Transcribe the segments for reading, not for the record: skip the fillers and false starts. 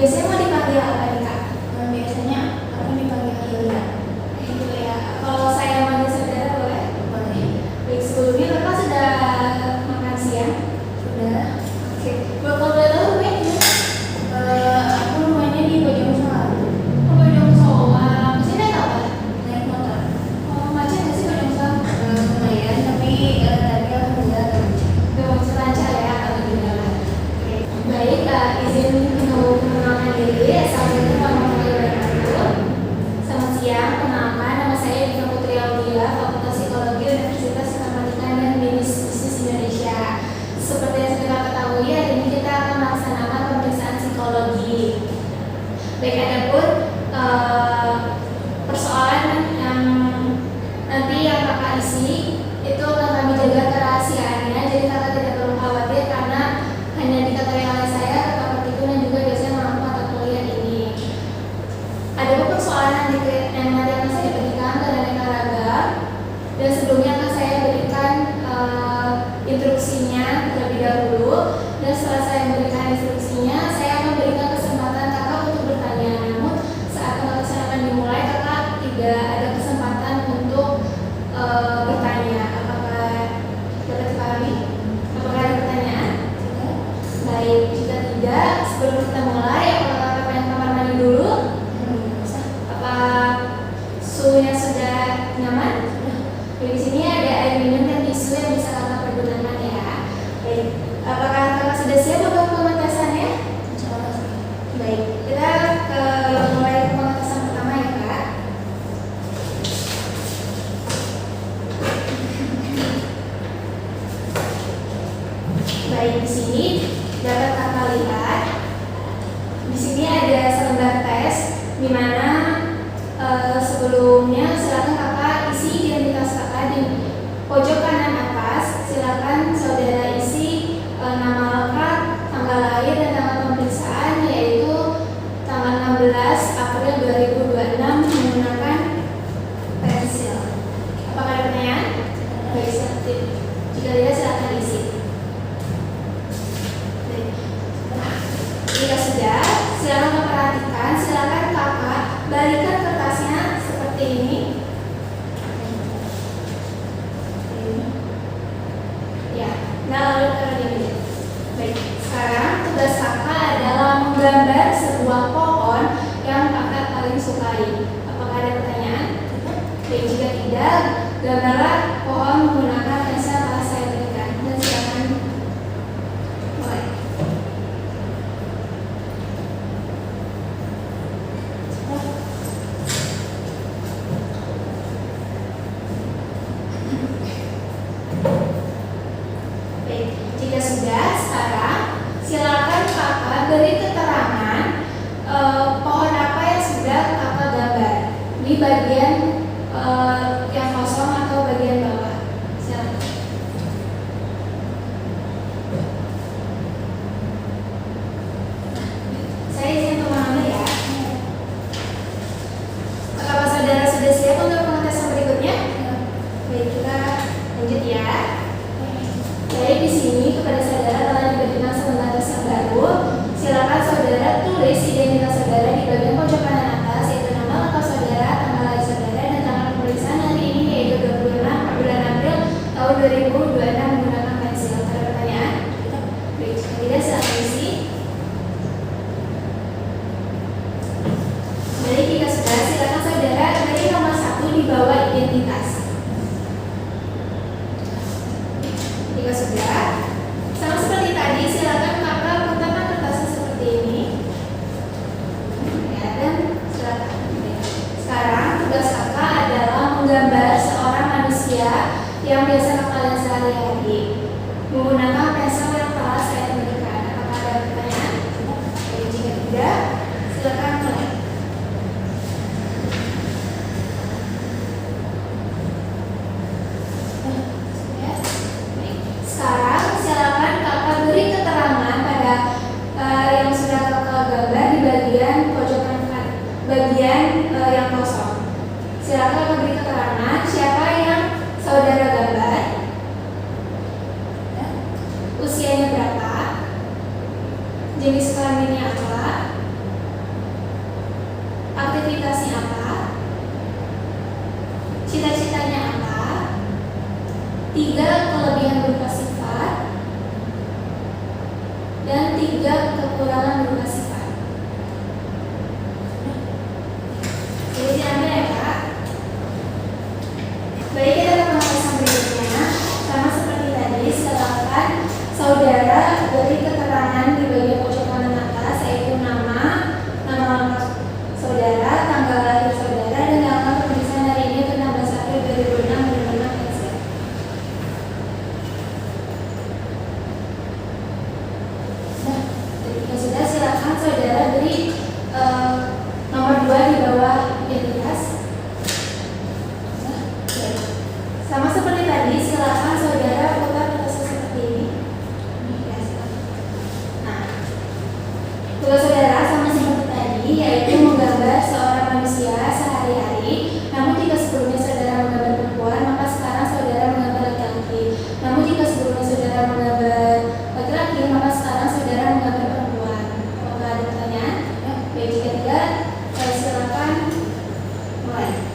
Biasanya mau dipanggil apa nih Kak? Biasanya aku dipanggil Hilda. Gitu ya. Kalau saya manggil saudara boleh? Boleh. Baik, sebelumnya Kakak sudah makan siang? Sudah. Oke. Kalau boleh tahu rumahnya di mana? Aku rumahnya di Bojongsoang. Oh, Bojongsoang. Di sini naik apa? Naik motor. Oh, macet nggak sih Bojongsoang? Lumayan, tapi tadi alhamdulillah lancar ya, alhamdulillah. Oke. Baik, izin untuk mengenalkan diri. Assalamualaikum warahmatullahi wabarakatuh. Selamat siang, kenalkan nama saya Dika Putri Aulia, Fakultas Psikologi Universitas Informatika dan Bisnis Indonesia. Seperti yang sudah ketahui, hari ini kita akan melaksanakan pemeriksaan psikologi. Baik, adapun persoalan yang nanti yang Kakak isi itu akan kami jaga kerahasiaannya, jadi Kakak tidak perlu khawatir karena hanya diketahui oleh saya, Kakak Pertiku dan juga biasanya mengampu mata kuliah ini. Ada persoalan yang nanti akan saya berikan ke aneka ragam, dan sebelumnya akan saya berikan instruksinya terlebih dahulu, dan setelah saya berikan instruksinya, saya akan berikan kesempatan Kakak untuk bertanya. Namun saat pemeriksaan akan dimulai, Kakak tidak ada kesempatan untuk bertanya. Apakah dapat dipahami? Apakah ada pertanyaan? Tidak. Baik, jika tidak, sebelum kita mulai, apakah Kakak pengen kamar mandi dulu? Apa suhunya sudah nyaman? Di sini ada air minum dan tisu yang bisa Kakak pergunakan ya. Baik, apakah Kakak sudah siap untuk pengetesannya? Baik, kita mulai pengetesan pertama ya Kak. Baik, di sini dapat Kakak lihat. Di sini ada selembar tes, di mana sebelumnya silakan Kakak isi identitas Kakak di pojok kanan atas. Silakan saudara isi nama lengkap, tanggal lahir dan tanggal pemeriksaan, yaitu tanggal 16 April 2026 menggunakan pensil. Apakah ada pertanyaan? Baik, jika tidak silakan isi. Jika sudah, silakan memperhatikan. Silakan Kakak balikan kertasnya seperti ini. Ya, nah lalu ini. Baik, sekarang tugas Kakak adalah menggambar sebuah pohon yang Kakak paling sukai. Apakah ada pertanyaan? Baik, jika tidak, gambarlah pohon menggunakan pensel yang saya berikan. Dan silakan mulai. Baik, jika sudah, sekarang silakan Kakak beri keterangan pohon apa yang sudah Kakak gambar di bagian yang kosong atau bagian bawah. Silakan. Saya izin untuk mengambil ya. Apakah saudara sudah siap untuk pengetesan berikutnya? Baik, kita lanjut ya. Baik, di sini kepada saudara telah diberikan selembar tes yang baru. Silakan saudara tulis identitas saudara di bagian pojok kanan atas, yaitu nama lengkap saudara, tanggal lahir saudara, dan tanggal pemeriksaan hari ini, yaitu 26 bulan April tahun 2026 menggunakan pensil. Ada pertanyaan? Baik, jika tidak silakan isi. Baik, jika sudah, silakan saudara beri nomor 1 di bawah identitas. Jika sudah, sama seperti tadi, silakan Kakak letakkan kertasnya seperti ini. Ya, dan silakan. Sekarang tugas Kakak adalah menggambar seorang manusia yang biasa Kakak lihat sehari-hari menggunakan pensel yang telah saya berikan. Apakah ada pertanyaan? Jadi, jika tidak, silakan mulai. Sekarang silakan Kakak beri keterangan pada yang sudah Kakak gambar di bagian pojok kanan, bagian yang kosong. Silakan Kakak beri keterangan siapa yang saudara gambar, usianya berapa, jenis kelaminnya apa, aktivitasnya apa, cita-citanya apa, 3 kelebihan berupa sifat, dan 3 kekurangan berupa sifat. Jadi diambil ya Kak. Baik, kita ke pembahasan berikutnya. Sama seperti tadi, silakan saudara beri keterangan di bagian pojok kanan atas, yaitu nama lengkap saudara, tanggal lahir saudara, dan tanggal pemeriksaan hari ini ke 16 April 2006 benar-benar cancel. Nah, ketika sudah, silakan saudara beri nomor 2 di bawah identitas. Sama seperti tadi, silakan saudara putar kertasnya seperti ini. Ya, silakan. Nah, tugas saudara sama seperti tadi, yaitu menggambar seorang manusia sehari-hari. Namun jika sebelumnya saudara menggambar perempuan, maka sekarang saudara menggambar laki-laki. Namun jika sebelumnya saudara menggambar laki-laki, maka sekarang saudara menggambar perempuan. Apakah ada pertanyaan? Ya, baik, jika tidak, silakan mulai.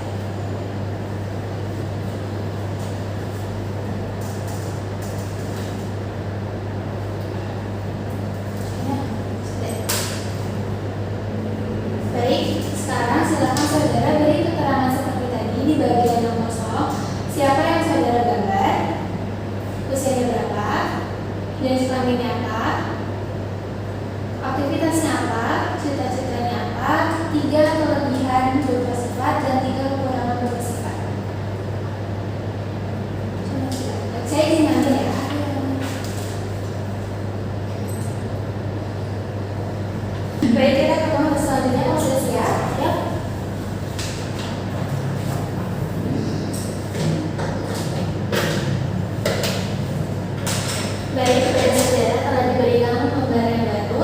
Baik, sekarang silakan saudara beri keterangan seperti tadi di bagian yang kosong. Siapa yang saudara gambar, usianya berapa, jenis kelaminnya apa, aktivitasnya apa, cita-citanya apa, 3 kelebihan berupa sifat dan 3 kekurangan berupa sifat. Saya izin ambil ya. Baik, kita ke pembahasan selanjutnya. Kalau sudah siap, ya. Baik, kepada saudara telah diberikan lembar yang baru.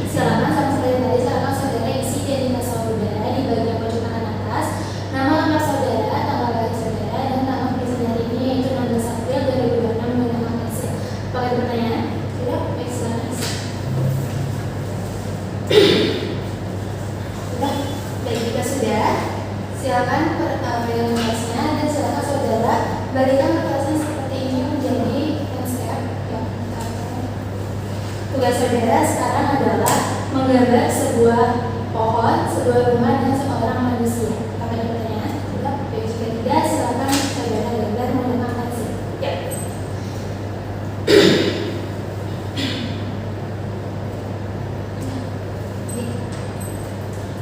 Silakan sama seperti tadi, silakan saudara isi identitas saudara di bagian pojok kanan atas, nama lengkap saudara, tanggal lahir saudara, dan tanggal pemeriksaan hari ini yaitu 16 April 2006 menggunakan pensil. Apakah ada pertanyaan? Tidak? Baik, silakan isi. Sudah, baik, jika sudah, silakan pegang kertasnya dan silakan saudara balikan kertasnya seperti ini menjadi konsep. Ya, tugas saudara sekarang adalah menggambar sebuah pohon, sebuah rumah, dan seorang manusia. Apakah ada pertanyaan? Tidak, baik, jika tidak, silakan saudara gambar menggunakan pensil. Ya.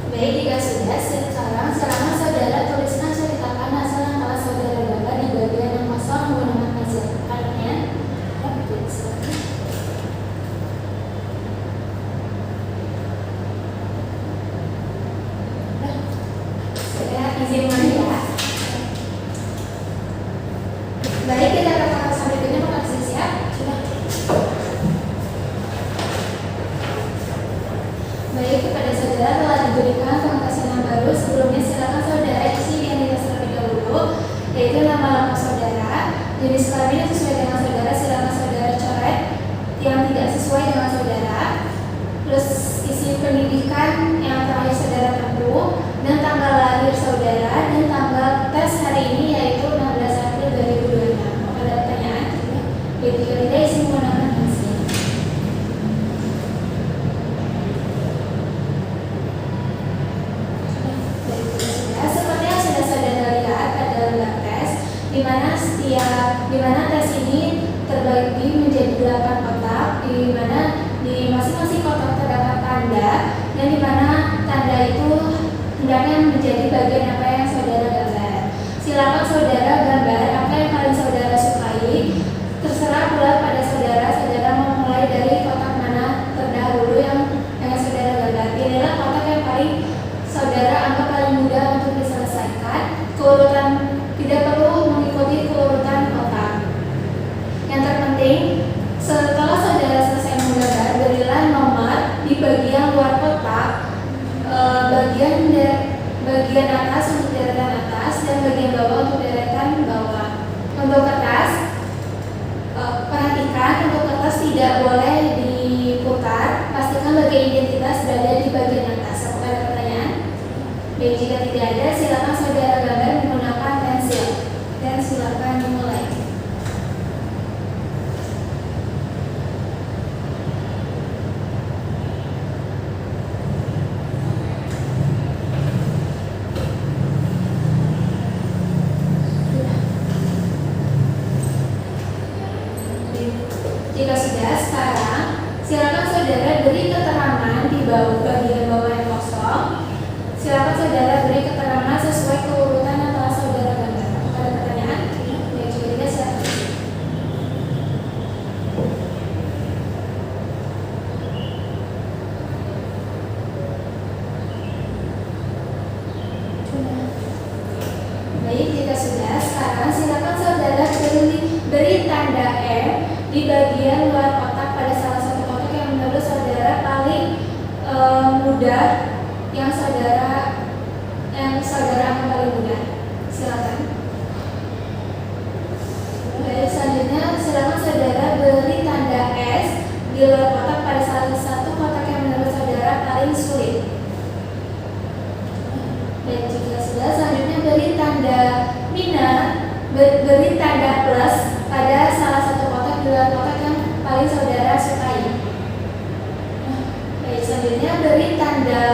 Baik, jika sudah, sekarang silakan saudara tuliskan ceritakan hasil yang telah saudara gambar di bagian yang kosong menggunakan pensil. Artinya, ya, baik, silakan. Nah, saya izin mulai ya. Baik, kita ke pembahasan berikutnya. Apakah sudah siap? Sudah. Baik, kepada saudara telah diberikan pengetahuan yang baru. Sebelumnya silakan saudara isi identitas terlebih dahulu, yaitu nama lengkap saudara, jenis kelamin yang sesuai dengan saudara, silakan saudara coret yang tidak sesuai dengan saudara, plus isi pendidikan yang terakhir saudara tempuh, dan tanggal lahir saudara, dan tanggal tes hari ini yaitu 16 April 2026. Apakah ada pertanyaan? Baik, jika tidak, isi menggunakan pensil. Seperti yang sudah saudara lihat, ada lembar tes di mana tes ini terbagi menjadi 8 kotak, di mana di masing-masing kotak terdapat tanda, dan di mana tanda itu hendaknya menjadi bagian apa yang saudara gambar. Silakan saudara gambar apa yang paling saudara sukai. Terserah pula pada saudara mau mulai dari kotak mana terdahulu yang saudara gambar. Pilihlah kotak yang paling saudara anggap paling mudah untuk diselesaikan. Keurutan tidak perlu mengikuti keurutan kotak. Yang terpenting, setelah saudara selesai menggambar, berilah nomor di bagian luar kotak, bagian atas untuk deretan atas dan bagian bawah untuk deretan bawah. Untuk kertas, perhatikan untuk kertas tidak boleh diputar. Pastikan bagian identitas berada di bagian atas. Apakah ada pertanyaan? Silakan saudara beri keterangan di bawah bagian bawah yang kosong. Silakan saudara beri keterangan sesuai keurutan yang telah saudara gambar. Ada pertanyaan? Ya, jika silakan. Baik, jika sudah, sekarang silakan saudara beri tanda M di bagian luar kotak pada salah satu kotak yang menurut saudara paling mudah, yang saudara akan paling mudah. Silakan. Baik, selanjutnya silakan saudara beri tanda S di luar kotak pada salah satu kotak yang menurut saudara paling sulit. Dan jika sudah, selanjutnya beri tanda beri tanda plus pada salah satu kotak di luar kotak yang paling saudara sukai. Baik, selanjutnya beri tanda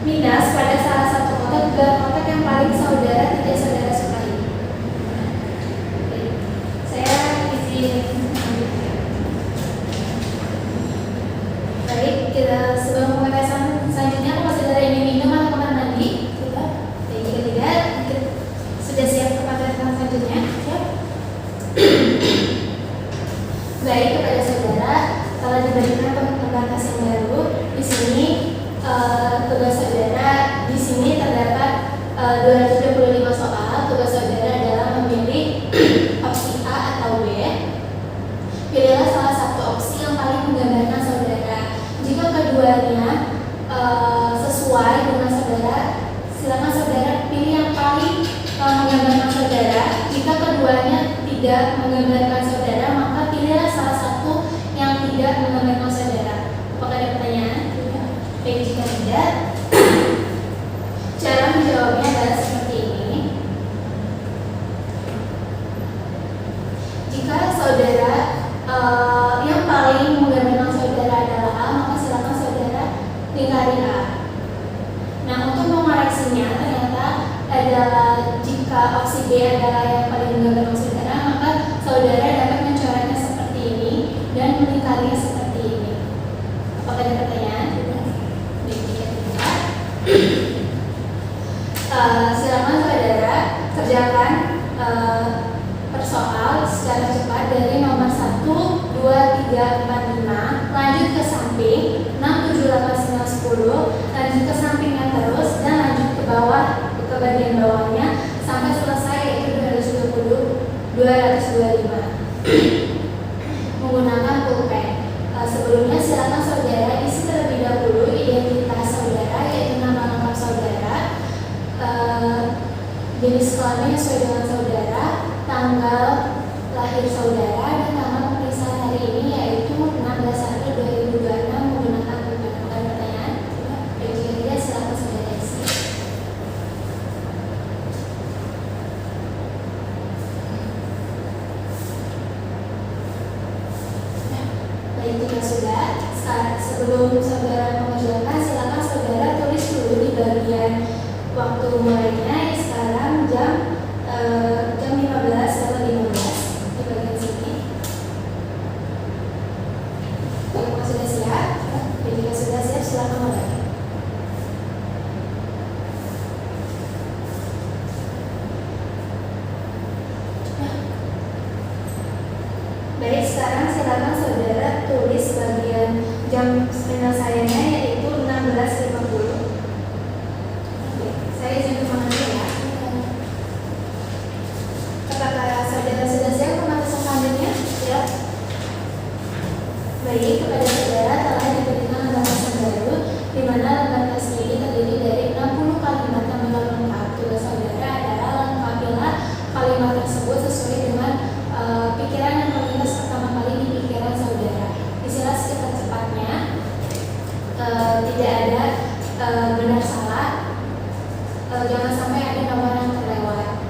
minus pada salah satu kotak di luar kotak yang paling tidak saudara sukai. Baik, saya izin. Baik, kita sebelum pengetesan selanjutnya, apakah saudara ingin minum atau kamar mandi? Tidak. Baik, jika tidak, sudah siap ke pengetesan selanjutnya? Siap. Baik, kepada saudara, telah diberikan pembatas yang baru. Di sini tugas saudara di sini terdapat 225 soal. Tugas saudara adalah memilih opsi A atau B. Pilihlah salah satu opsi yang paling menggambarkan saudara. Jika keduanya sesuai dengan saudara, silakan saudara pilih yang paling menggambarkan saudara. Jika keduanya tidak menggambarkan saudara, maka pilihlah salah satu yang tidak menggambarkan saudara. Apakah ada pertanyaan? Baik, jika tidak, cara menjawabnya adalah seperti ini. Jika saudara yang paling menggambarkan saudara adalah A, maka silakan saudara lingkari A. Nah, untuk mengoreksinya ternyata adalah jika opsi B adalah yang paling menggambarkan saudara, maka saudara dapat mencoretnya seperti ini dan melingkarinya seperti ini. Apakah ada pertanyaan? Silakan saudara kerjakan persoal secara cepat dari nomor 1, 2, 3, 4, 5, lanjut ke samping 6, 7, 8, 9, 10, lanjut ke sampingnya terus dan lanjut ke bawah, ke bagian bawahnya sampai selesai, yaitu 225 menggunakan pulpen. Sebelumnya silakan saudara isi terlebih dahulu identitas saudara, yaitu nama lengkap saudara, jenis kelamin sesuai dengan saudara, tanggal lahir saudara, dan tanggal pemeriksaan hari ini yaitu 16 April 2026 menggunakan pulpen. Ada pertanyaan? Dan jika tidak, silakan saudara isi. Baik, jika sudah, sebelum saudara mengerjakan, silakan saudara tulis dulu di bagian waktu mulainya. Sekarang jam 15:15 di bagian sini. Apakah sudah siap? Jika sudah siap, silakan mulai. Baik, sekarang silakan saudara tulis bagian jam penyelesaiannya, yaitu 16.50. Saya izin kemana dulu ya. Apakah saudara sudah siap pembahasan selanjutnya? Ya. Baik, kepada saudara telah diberikan pembahasan baru, di mana lembar tes ini terdiri dari 60 kalimat yang lengkap. Tugas saudara adalah lengkapilah kalimat tersebut sesuai dengan pikiran yang terlintas pertama kali di pikiran saudara. Isilah secepat-cepatnya, tidak ada benar salah, jangan sampai ada nomor yang terlewat.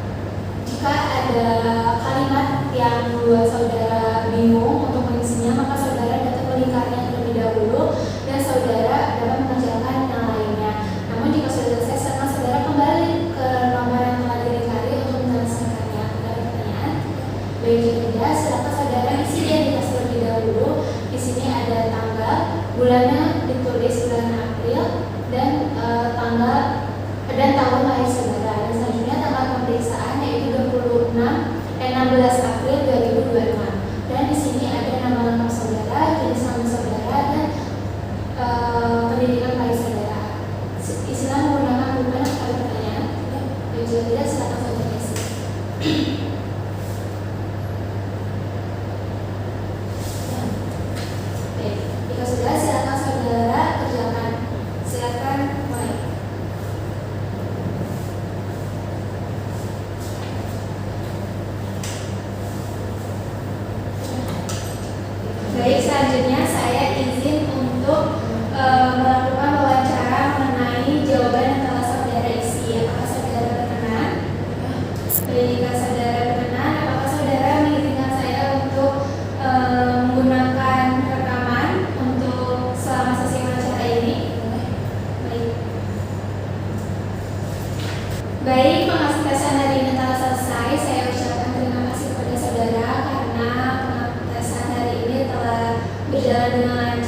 Jika ada kalimat yang membuat saudara bingung untuk mengisinya, maka saudara dapat melingkarnya terlebih dahulu dan saudara dapat mengerjakan yang lainnya. Namun jika sudah selesai, saudara kembali ke nomor yang telah dilingkari untuk menyelesaikannya. Ada pertanyaan? Baik, jika tidak, silakan saudara isi identitas terlebih dahulu. Di sini Bulannya ditulis bulan April dan tanggal dan tahun lahir saudara. Dan selanjutnya tanggal pemeriksaan yaitu 16 April 2026. Dan di sini ada nama lengkap saudara, jenis nama saudara, dan pendidikan lahir saudara. Istilah menggunakan bukan atau pertanyaan. Dan jika tidak, silakan saja isi. Jika sudah, silakan saudara kerjakan. Silakan mulai. Baik, selanjutnya saya izin untuk melakukan wawancara mengenai jawaban yang telah saudara isi. Apakah saudara berkenan? Baik, jika saudara berkenan, apakah saudara mengizinkan saya untuk menggunakan rekaman untuk selama sesi wawancara ini? Baik. Baik, pengetesan hari ini telah selesai. Saya ucapkan terima kasih kepada saudara karena pengetesan hari ini telah berjalan dengan lancar.